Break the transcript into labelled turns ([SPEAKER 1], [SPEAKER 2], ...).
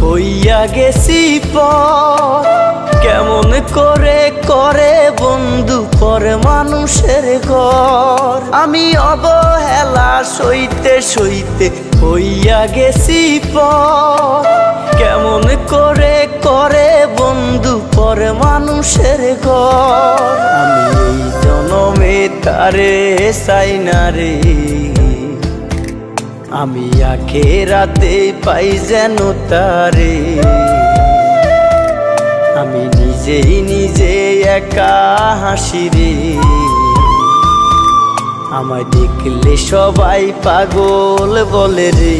[SPEAKER 1] হইয়া গেছি পর কেমন করে করে বন্ধু পরে মানুষের ঘর আমি অবহেলা সইতে সইতে হইয়া গেছি পর কেমন করে করে বন্ধু পরে মানুষের ঘর আমি এই জনমে তারে চাই না রে আমি আখেরাতে পাই যেন তারে আমি নিজেই নিজে একা হাসি রে আমায় দেখলে সবাই পাগল বলে রে।